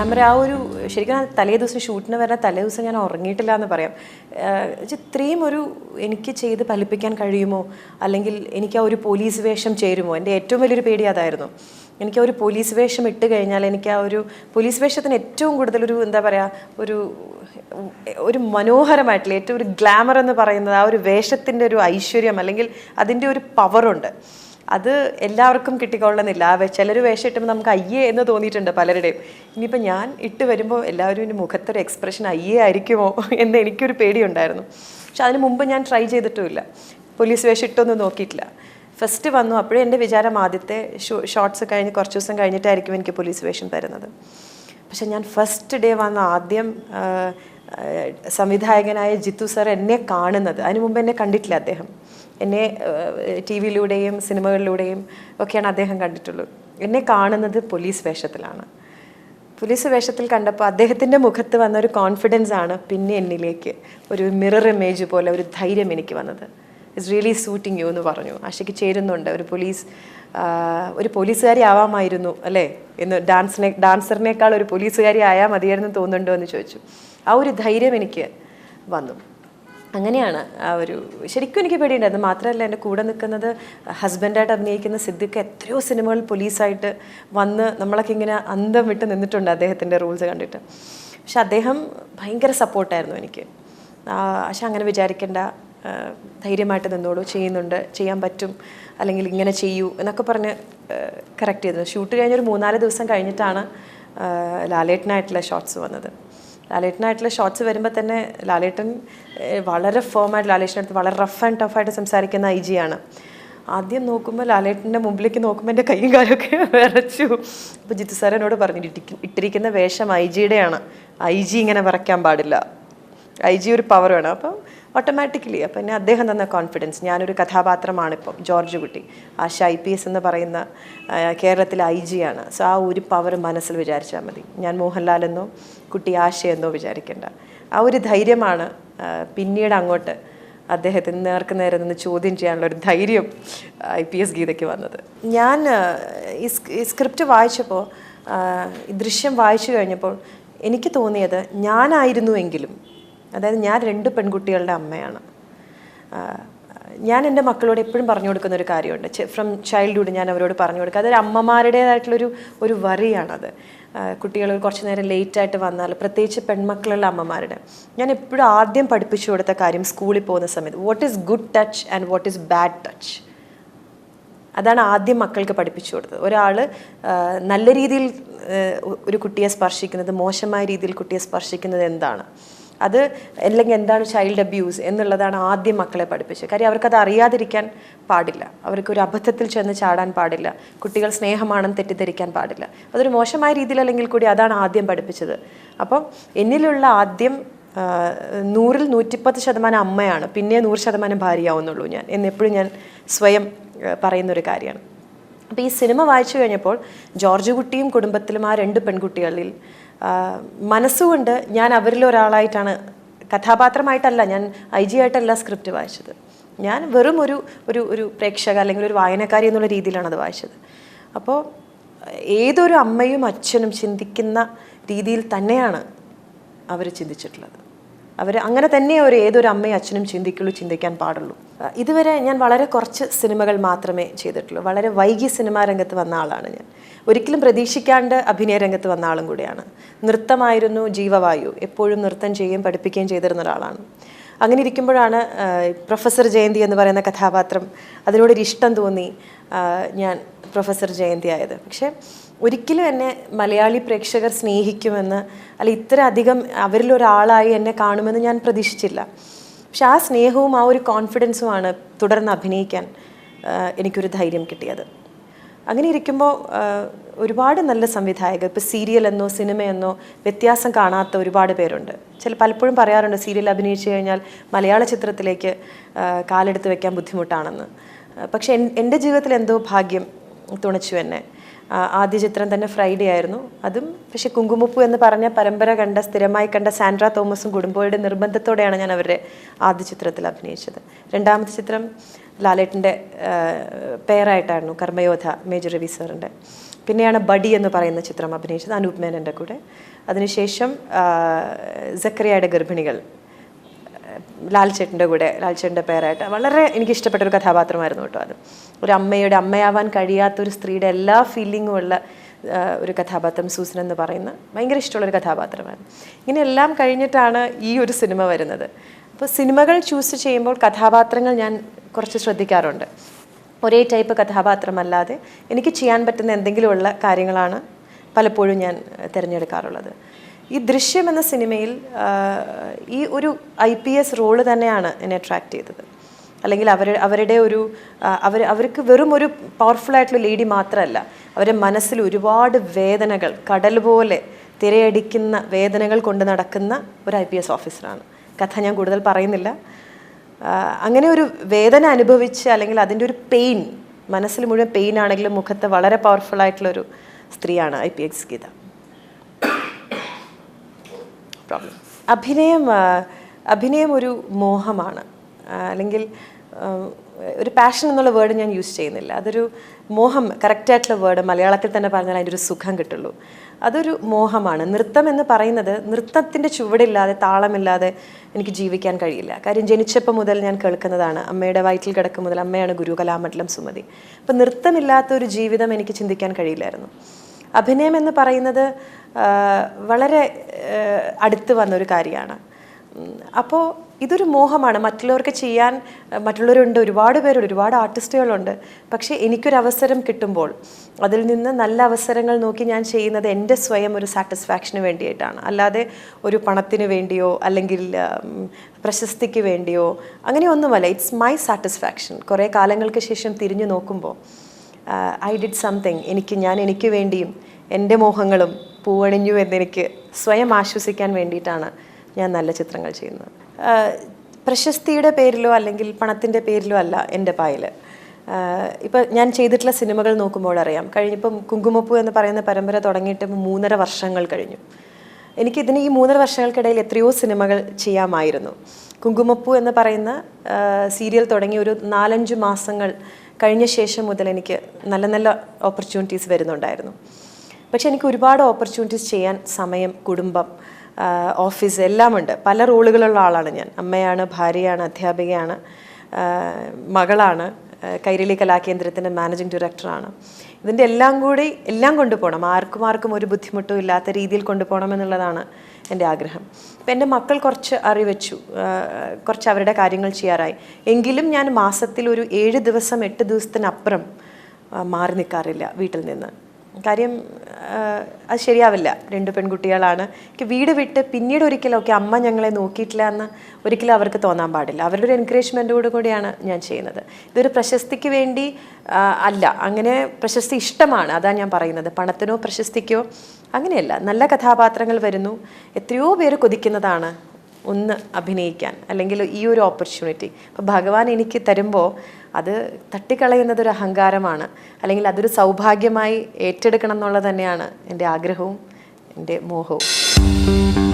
Camera ആ ഒരു ശരിക്കും തലേ ദിവസം ഷൂട്ടിന് വരുന്ന തലേ ദിവസം ഞാൻ ഉറങ്ങിയിട്ടില്ല എന്ന് പറയാം. ഇത്രയും എനിക്ക് ചെയ്ത് ഫലിപ്പിക്കാൻ കഴിയുമോ, അല്ലെങ്കിൽ എനിക്ക് ആ ഒരു പോലീസ് വേഷം ചേരുമോ? എൻ്റെ ഏറ്റവും വലിയൊരു പേടി അതായിരുന്നു. എനിക്ക് ആ ഒരു പോലീസ് വേഷം ഇട്ട് കഴിഞ്ഞാൽ എനിക്ക് ആ ഒരു പോലീസ് വേഷത്തിന് ഏറ്റവും കൂടുതലൊരു എന്താ പറയുക, ഒരു മനോഹരമായിട്ടുള്ള ഏറ്റവും ഒരു ഗ്ലാമർ എന്ന് പറയുന്നത് ആ ഒരു വേഷത്തിൻ്റെ ഒരു ഐശ്വര്യം, അല്ലെങ്കിൽ അതിൻ്റെ ഒരു പവറുണ്ട്. അത് എല്ലാവർക്കും കിട്ടിക്കൊള്ളുന്നില്ല. ചിലർ വേഷം ഇട്ടുമ്പോൾ നമുക്ക് അയ്യേ എന്ന് തോന്നിയിട്ടുണ്ട് പലരുടെയും. ഇനിയിപ്പോൾ ഞാൻ ഇട്ട് വരുമ്പോൾ എല്ലാവരും എൻ്റെ മുഖത്തൊരു എക്സ്പ്രഷൻ അയ്യേ ആയിരിക്കുമോ എന്ന് എനിക്കൊരു പേടിയുണ്ടായിരുന്നു. പക്ഷെ അതിന് മുമ്പ് ഞാൻ ട്രൈ ചെയ്തിട്ടുമില്ല, പോലീസ് വേഷം ഇട്ടൊന്നും നോക്കിയിട്ടില്ല. ഫസ്റ്റ് വന്നു, അപ്പോഴും എൻ്റെ വിചാരം ആദ്യത്തെ ഷോട്ട്സ് കഴിഞ്ഞ് കുറച്ച് ദിവസം കഴിഞ്ഞിട്ടായിരിക്കും എനിക്ക് പോലീസ് വേഷം തരുന്നത്. പക്ഷെ ഞാൻ ഫസ്റ്റ് ഡേ വന്ന് ആദ്യം സംവിധായകനായ ജിത്തു സാർ എന്നെ കാണുന്നത്, അതിനു മുമ്പ് എന്നെ കണ്ടിട്ടില്ല അദ്ദേഹം. എന്നെ ടി വിയിലൂടെയും സിനിമകളിലൂടെയും ഒക്കെയാണ് അദ്ദേഹം കണ്ടിട്ടുള്ളൂ. എന്നെ കാണുന്നത് പോലീസ് വേഷത്തിലാണ്. പോലീസ് വേഷത്തിൽ കണ്ടപ്പോൾ അദ്ദേഹത്തിൻ്റെ മുഖത്ത് വന്ന ഒരു കോൺഫിഡൻസ് ആണ് പിന്നെ എന്നിലേക്ക് ഒരു മിറർ ഇമേജ് പോലെ ഒരു ധൈര്യം എനിക്ക് വന്നത്. ഇറ്റ്സ് റിയലി സൂട്ടിങ് യു എന്ന് പറഞ്ഞു. ആശയ്ക്ക് ചേരുന്നുണ്ട്, ഒരു പോലീസുകാരി ആവാമായിരുന്നു അല്ലേ എന്ന്, ഡാൻസറിനേക്കാൾ ഒരു പോലീസുകാരി ആയാൽ മതിയായിരുന്നു തോന്നുന്നുണ്ടോ എന്ന് ചോദിച്ചു. ആ ഒരു ധൈര്യം എനിക്ക് വന്നു. അങ്ങനെയാണ് ശരിക്കും എനിക്ക് പേടിയുണ്ടായിരുന്നു. മാത്രമല്ല എൻ്റെ കൂടെ നിൽക്കുന്നത് ഹസ്ബൻഡായിട്ട് അഭിനയിക്കുന്ന സിദ്ദിഖ് എത്രയോ സിനിമകൾ പോലീസായിട്ട് വന്ന് നമ്മളൊക്കെ ഇങ്ങനെ അന്തം വിട്ട് നിന്നിട്ടുണ്ട് അദ്ദേഹത്തിൻ്റെ റൂൾസ് കണ്ടിട്ട്. പക്ഷെ അദ്ദേഹം ഭയങ്കര സപ്പോർട്ടായിരുന്നു എനിക്ക്. പക്ഷെ അങ്ങനെ വിചാരിക്കേണ്ട, ധൈര്യമായിട്ട് നിന്നോളൂ, ചെയ്യാൻ പറ്റും, അല്ലെങ്കിൽ ഇങ്ങനെ ചെയ്യൂ എന്നൊക്കെ പറഞ്ഞ് കറക്റ്റ് ചെയ്തത്. ഷൂട്ട് കഴിഞ്ഞൊരു 3-4 ദിവസം കഴിഞ്ഞിട്ടാണ് ലാലേട്ടനായിട്ടുള്ള ഷോട്ട്സ് വന്നത്. ലാലേട്ടനായിട്ടുള്ള ഷോട്ട്സ് വരുമ്പോൾ തന്നെ ലാലേട്ടൻ വളരെ ഫേമായിട്ട്, ലാലേട്ടനടുത്ത് വളരെ റഫ് ആൻഡ് ടഫായിട്ട് സംസാരിക്കുന്ന IG ആണ്. ആദ്യം നോക്കുമ്പോൾ ലാലേട്ടൻ്റെ മുമ്പിലേക്ക് നോക്കുമ്പോൾ എൻ്റെ കൈയും കാലൊക്കെ വിറച്ചു. അപ്പോൾ ജിത്തു സാർ എന്നോട് പറഞ്ഞു, ഇട്ടിരിക്കുന്ന വേഷം IG-യുടെയാണ്, IG ഇങ്ങനെ വിറയ്ക്കാൻ പാടില്ല, IG ഒരു പവർ വേണം. അപ്പം ഓട്ടോമാറ്റിക്കലി അപ്പം എന്നെ അദ്ദേഹം തന്ന കോൺഫിഡൻസ്, ഞാനൊരു കഥാപാത്രമാണിപ്പം ജോർജ് കുട്ടി, ആശ IPS എന്ന് പറയുന്ന കേരളത്തിലെ IG ആണ്. സോ ആ ഒരു പവർ മനസ്സിൽ വിചാരിച്ചാൽ മതി. ഞാൻ മോഹൻലാൽ എന്നോ കുട്ടി ആശയെന്നോ വിചാരിക്കേണ്ട. ആ ഒരു ധൈര്യമാണ് പിന്നീട് അങ്ങോട്ട് അദ്ദേഹത്തിന് നേരെ നിന്ന് ചോദ്യം ചെയ്യാനുള്ള ഒരു ധൈര്യം IPS ഗീതയ്ക്ക് വന്നത്. ഞാൻ ഈ സ്ക്രിപ്റ്റ് വായിച്ചപ്പോൾ, ഈ ദൃശ്യം വായിച്ചു കഴിഞ്ഞപ്പോൾ എനിക്ക് തോന്നിയത് ഞാനായിരുന്നുവെങ്കിലും, അതായത് ഞാൻ 2 പെൺകുട്ടികളുടെ അമ്മയാണ്. ഞാൻ എൻ്റെ മക്കളോട് എപ്പോഴും പറഞ്ഞു കൊടുക്കുന്ന ഒരു കാര്യമുണ്ട്, ഫ്രം ചൈൽഡ്ഹുഡ് ഞാൻ അവരോട് പറഞ്ഞു കൊടുക്കുക. അതൊരു അമ്മമാരുടേതായിട്ടുള്ളൊരു വറിയാണത്. കുട്ടികൾ കുറച്ച് നേരം ലേറ്റായിട്ട് വന്നാൽ, പ്രത്യേകിച്ച് പെൺമക്കളുള്ള അമ്മമാരുടെ, ഞാൻ എപ്പോഴും ആദ്യം പഠിപ്പിച്ചു കൊടുത്ത കാര്യം സ്കൂളിൽ പോകുന്ന സമയത്ത്, what is good touch and what is bad touch, അതാണ് ആദ്യം മക്കൾക്ക് പഠിപ്പിച്ചു കൊടുത്തത്. ഒരാൾ നല്ല രീതിയിൽ ഒരു കുട്ടിയെ സ്പർശിക്കുന്നത്, മോശമായ രീതിയിൽ കുട്ടിയെ സ്പർശിക്കുന്നത് എന്താണ്, അത് അല്ലെങ്കിൽ എന്താണ് ചൈൽഡ് അബ്യൂസ് എന്നുള്ളതാണ് ആദ്യം മക്കളെ പഠിപ്പിച്ചത്. കാര്യം അവർക്കത് അറിയാതിരിക്കാൻ പാടില്ല, അവർക്കൊരു അബദ്ധത്തിൽ ചെന്ന് ചാടാൻ പാടില്ല, കുട്ടികൾ സ്നേഹമാണെന്ന് തെറ്റിദ്ധരിക്കാൻ പാടില്ല. അതൊരു മോശമായ രീതിയിലല്ലെങ്കിൽ കൂടി അതാണ് ആദ്യം പഠിപ്പിച്ചത്. അപ്പം എന്നിലുള്ള ആദ്യം 100-ൽ 110% അമ്മയാണ്, പിന്നെ 100% ഭാര്യയാവുന്നുള്ളൂ ഞാൻ എന്നെപ്പോഴും ഞാൻ സ്വയം പറയുന്നൊരു കാര്യമാണ്. അപ്പോൾ ഈ സിനിമ വായിച്ചു കഴിഞ്ഞപ്പോൾ ജോർജ് കുട്ടിയും കുടുംബത്തിലും ആ 2 പെൺകുട്ടികളിൽ മനസ്സുകൊണ്ട് ഞാൻ അവരിൽ ഒരാളായിട്ടാണ്, കഥാപാത്രമായിട്ടല്ല, ഞാൻ IG ആയിട്ടല്ല സ്ക്രിപ്റ്റ് വായിച്ചത്. ഞാൻ വെറും ഒരു പ്രേക്ഷക അല്ലെങ്കിൽ ഒരു വായനക്കാരി എന്നുള്ള രീതിയിലാണ് അത് വായിച്ചത്. അപ്പോൾ ഏതൊരു അമ്മയും അച്ഛനും ചിന്തിക്കുന്ന രീതിയിൽ തന്നെയാണ് അവർ ചിന്തിച്ചിട്ടുള്ളത്. അങ്ങനെ തന്നെ ഏതൊരു അമ്മയും അച്ഛനും ചിന്തിക്കാൻ പാടുള്ളൂ. ഇതുവരെ ഞാൻ വളരെ കുറച്ച് സിനിമകൾ മാത്രമേ ചെയ്തിട്ടുള്ളൂ. വളരെ വൈകി സിനിമാ രംഗത്ത് വന്ന ആളാണ് ഞാൻ. ഒരിക്കലും പ്രതീക്ഷിക്കാണ്ട് അഭിനയ രംഗത്ത് വന്ന ആളും കൂടിയാണ്. നൃത്തമായിരുന്നു ജീവവായു, എപ്പോഴും നൃത്തം ചെയ്യുകയും പഠിപ്പിക്കുകയും ചെയ്തിരുന്ന ഒരാളാണ്. അങ്ങനെ ഇരിക്കുമ്പോഴാണ് പ്രൊഫസർ ജയന്തി എന്ന് പറയുന്ന കഥാപാത്രം, അതിനോടൊരു ഇഷ്ടം തോന്നി ഞാൻ പ്രൊഫസർ ജയന്തി ആയത്. പക്ഷേ ഒരിക്കലും എന്നെ മലയാളി പ്രേക്ഷകർ സ്നേഹിക്കുമെന്ന്, അല്ല ഇത്ര അധികം അവരിലൊരാളായി എന്നെ കാണുമെന്ന് ഞാൻ പ്രതീക്ഷിച്ചില്ല. പക്ഷെ ആ സ്നേഹവും ആ ഒരു കോൺഫിഡൻസുമാണ് തുടർന്ന് അഭിനയിക്കാൻ എനിക്കൊരു ധൈര്യം കിട്ടിയത്. അങ്ങനെ ഇരിക്കുമ്പോൾ ഒരുപാട് നല്ല സംവിധായകർ, ഇപ്പോൾ സീരിയലെന്നോ സിനിമയെന്നോ വ്യത്യാസം കാണാത്ത ഒരുപാട് പേരുണ്ട്. പലപ്പോഴും പറയാറുണ്ട് സീരിയൽ അഭിനയിച്ചു കഴിഞ്ഞാൽ മലയാള ചിത്രത്തിലേക്ക് കാലെടുത്ത് വെക്കാൻ ബുദ്ധിമുട്ടാണെന്ന്. പക്ഷെ എൻ്റെ ജീവിതത്തിൽ എന്തോ ഭാഗ്യം തുണച്ചു എന്നെ. ആദ്യ ചിത്രം തന്നെ ഫ്രൈഡേ ആയിരുന്നു. അതും പക്ഷെ കുങ്കുമപ്പൂ എന്ന് പറഞ്ഞ പരമ്പര സ്ഥിരമായി കണ്ട സാൻഡ്ര തോമസും കുടുംബയുടെ നിർബന്ധത്തോടെയാണ് ഞാൻ അവരുടെ ആദ്യ ചിത്രത്തിൽ അഭിനയിച്ചത്. രണ്ടാമത്തെ ചിത്രം ലാലേട്ടൻ്റെ പേരായിട്ടായിരുന്നു, കർമ്മയോധ, മേജർ രവി സാറിൻ്റെ. പിന്നെയാണ് ബഡി എന്ന് പറയുന്ന ചിത്രം അഭിനയിച്ചത് അനൂപ് മേനൻ്റെ കൂടെ. അതിനുശേഷം സക്കറിയയുടെ ഗർഭിണികൾ, ലാൽ ചേട്ടൻ്റെ കൂടെ, ലാൽ ചേട്ടൻ്റെ പേരായിട്ട് വളരെ എനിക്കിഷ്ടപ്പെട്ടൊരു കഥാപാത്രമായിരുന്നു കേട്ടോ. അത് ഒരു അമ്മയാവാൻ കഴിയാത്തൊരു സ്ത്രീയുടെ എല്ലാ ഫീലിങ്ങും ഉള്ള ഒരു കഥാപാത്രം സൂസൻ എന്ന് പറയുന്ന ഭയങ്കര ഇഷ്ടമുള്ളൊരു കഥാപാത്രമായിരുന്നു. ഇങ്ങനെയെല്ലാം കഴിഞ്ഞിട്ടാണ് ഈ ഒരു സിനിമ വരുന്നത്. അപ്പോൾ സിനിമകൾ ചൂസ് ചെയ്യുമ്പോൾ കഥാപാത്രങ്ങൾ ഞാൻ കുറച്ച് ശ്രദ്ധിക്കാറുണ്ട്. ഒരേ ടൈപ്പ് കഥാപാത്രമല്ലാതെ എനിക്ക് ചെയ്യാൻ പറ്റുന്ന എന്തെങ്കിലുമുള്ള കാര്യങ്ങളാണ് പലപ്പോഴും ഞാൻ തിരഞ്ഞെടുക്കാറുള്ളത്. ഈ ദൃശ്യം എന്ന സിനിമയിൽ ഈ ഒരു IPS റോള് തന്നെയാണ് എന്നെ അട്രാക്റ്റ് ചെയ്തത്. അല്ലെങ്കിൽ അവരുടെ ഒരു അവർക്ക് വെറും ഒരു പവർഫുള്ളായിട്ടുള്ള ലേഡി മാത്രമല്ല, അവരുടെ മനസ്സിൽ ഒരുപാട് വേദനകൾ, കടൽ പോലെ തിരയടിക്കുന്ന വേദനകൾ കൊണ്ട് നടക്കുന്ന ഒരു IPS ഓഫീസറാണ്. കഥ ഞാൻ കൂടുതൽ പറയുന്നില്ല. അങ്ങനെ ഒരു വേദന അനുഭവിച്ച്, അല്ലെങ്കിൽ അതിൻ്റെ ഒരു പെയിൻ, മനസ്സിൽ മുഴുവൻ പെയിൻ ആണെങ്കിലും മുഖത്ത് വളരെ പവർഫുള്ളായിട്ടുള്ളൊരു സ്ത്രീയാണ് IPS ഗീത. അഭിനയം ഒരു മോഹമാണ്, അല്ലെങ്കിൽ ഒരു പാഷൻ എന്നുള്ള വേർഡ് ഞാൻ യൂസ് ചെയ്യുന്നില്ല. അതൊരു മോഹം, കറക്റ്റായിട്ടുള്ള വേർഡ് മലയാളത്തിൽ തന്നെ പറഞ്ഞാൽ അതിൻ്റെ ഒരു സുഖം കിട്ടുള്ളൂ. അതൊരു മോഹമാണ്. നൃത്തം എന്ന് പറയുന്നത്, നൃത്തത്തിൻ്റെ ചുവടില്ലാതെ, താളമില്ലാതെ എനിക്ക് ജീവിക്കാൻ കഴിയില്ല. കാര്യം ജനിച്ചപ്പോൾ മുതൽ ഞാൻ കേൾക്കുന്നതാണ്, അമ്മയുടെ വയറ്റിൽ കിടക്കും മുതൽ അമ്മയാണ് ഗുരു, കലാമണ്ഡലം സുമതി. അപ്പം നൃത്തമില്ലാത്ത ഒരു ജീവിതം എനിക്ക് ചിന്തിക്കാൻ കഴിയില്ലായിരുന്നു. അഭിനയം എന്ന് പറയുന്നത് വളരെ അടുത്ത് വന്നൊരു കാര്യമാണ്. അപ്പോൾ ഇതൊരു മോഹമാണ്. മറ്റുള്ളവർക്ക് ചെയ്യാൻ മറ്റുള്ളവരുണ്ട്, ഒരുപാട് പേരുണ്ട്, ഒരുപാട് ആർട്ടിസ്റ്റുകളുണ്ട്. പക്ഷേ എനിക്കൊരവസരം കിട്ടുമ്പോൾ അതിൽ നിന്ന് നല്ല അവസരങ്ങൾ നോക്കി ഞാൻ ചെയ്യുന്നത് എൻ്റെ സ്വയം ഒരു സാറ്റിസ്ഫാക്ഷന് വേണ്ടിയിട്ടാണ്. അല്ലാതെ ഒരു പണത്തിന് വേണ്ടിയോ അല്ലെങ്കിൽ പ്രശസ്തിക്ക് വേണ്ടിയോ അങ്ങനെയൊന്നുമല്ല. It's my satisfaction. കുറേ കാലങ്ങൾക്ക് ശേഷം തിരിഞ്ഞു നോക്കുമ്പോൾ ഐ ഡിഡ് സംതിങ്. എനിക്ക് വേണ്ടിയും എൻ്റെ മോഹങ്ങളും പൂവണിഞ്ഞു എന്നെനിക്ക് സ്വയം ആശ്വസിക്കാൻ വേണ്ടിയിട്ടാണ് ഞാൻ നല്ല ചിത്രങ്ങൾ ചെയ്യുന്നത്. പ്രശസ്തിയുടെ പേരിലോ അല്ലെങ്കിൽ പണത്തിൻ്റെ പേരിലോ അല്ല എൻ്റെ പായൽ. ഇപ്പം ഞാൻ ചെയ്തിട്ടുള്ള സിനിമകൾ നോക്കുമ്പോൾ അറിയാം. കഴിഞ്ഞിപ്പം കുങ്കുമപ്പൂ എന്ന് പറയുന്ന പരമ്പര തുടങ്ങിയിട്ട് 3.5 വർഷങ്ങൾ കഴിഞ്ഞു. എനിക്കിതിന് ഈ 3.5 വർഷങ്ങൾക്കിടയിൽ എത്രയോ സിനിമകൾ ചെയ്യാമായിരുന്നു. കുങ്കുമപ്പൂ എന്ന് പറയുന്ന സീരിയൽ തുടങ്ങി ഒരു 4-5 മാസങ്ങൾ കഴിഞ്ഞ ശേഷം മുതൽ എനിക്ക് നല്ല നല്ല ഓപ്പർച്യൂണിറ്റീസ് വരുന്നുണ്ടായിരുന്നു. പക്ഷെ എനിക്ക് ഒരുപാട് ഓപ്പർച്യൂണിറ്റീസ് ചെയ്യാൻ സമയം, കുടുംബം, ഓഫീസ് എല്ലാമുണ്ട്. പല റോളുകളുള്ള ആളാണ് ഞാൻ. അമ്മയാണ്, ഭാര്യയാണ്, അധ്യാപികയാണ്, മകളാണ്, കൈരളി കലാകേന്ദ്രത്തിൻ്റെ മാനേജിങ് ഡയറക്ടറാണ്. ഇതിൻ്റെ എല്ലാം കൊണ്ടുപോകണം. ആർക്കും ഒരു ബുദ്ധിമുട്ടും ഇല്ലാത്ത രീതിയിൽ കൊണ്ടുപോകണം എന്നുള്ളതാണ് എൻ്റെ ആഗ്രഹം. അപ്പം എൻ്റെ മക്കൾ കുറച്ച് അറിവെച്ചു, കുറച്ച് അവരുടെ കാര്യങ്ങൾ ചെയ്യാറായി. എങ്കിലും ഞാൻ മാസത്തിൽ ഒരു 7 ദിവസം 8 ദിവസത്തിനപ്പുറം മാറി നിൽക്കാറില്ല വീട്ടിൽ നിന്ന്. കാര്യം അത് ശരിയാവില്ല. 2 പെൺകുട്ടികളാണ്. എനിക്ക് വീട് വിട്ട് പിന്നീട് ഒരിക്കലും അമ്മ ഞങ്ങളെ നോക്കിയിട്ടില്ല എന്ന് ഒരിക്കലും അവർക്ക് തോന്നാൻ പാടില്ല. അവരുടെ ഒരു എൻകറേജ്മെൻറ്റോടു കൂടിയാണ് ഞാൻ ചെയ്യുന്നത്. ഇതൊരു പ്രശസ്തിക്ക് വേണ്ടി അല്ല. അങ്ങനെ പ്രശസ്തി ഇഷ്ടമാണ്, അതാണ് ഞാൻ പറയുന്നത്. പണത്തിനോ പ്രശസ്തിക്കോ അങ്ങനെയല്ല. നല്ല കഥാപാത്രങ്ങൾ വരുന്നു. എത്രയോ പേര് കൊതിക്കുന്നതാണ് ഒന്ന് അഭിനയിക്കാൻ, അല്ലെങ്കിൽ ഈ ഒരു ഓപ്പർച്യൂണിറ്റി. അപ്പോൾ ഭഗവാൻ എനിക്ക് തരുമ്പോൾ അത് തട്ടിക്കളയുന്നതൊരു അഹങ്കാരമാണ്, അല്ലെങ്കിൽ അതൊരു സൗഭാഗ്യമായി ഏറ്റെടുക്കണം എന്നുള്ളത് തന്നെയാണ് എൻ്റെ ആഗ്രഹവും എൻ്റെ മോഹവും.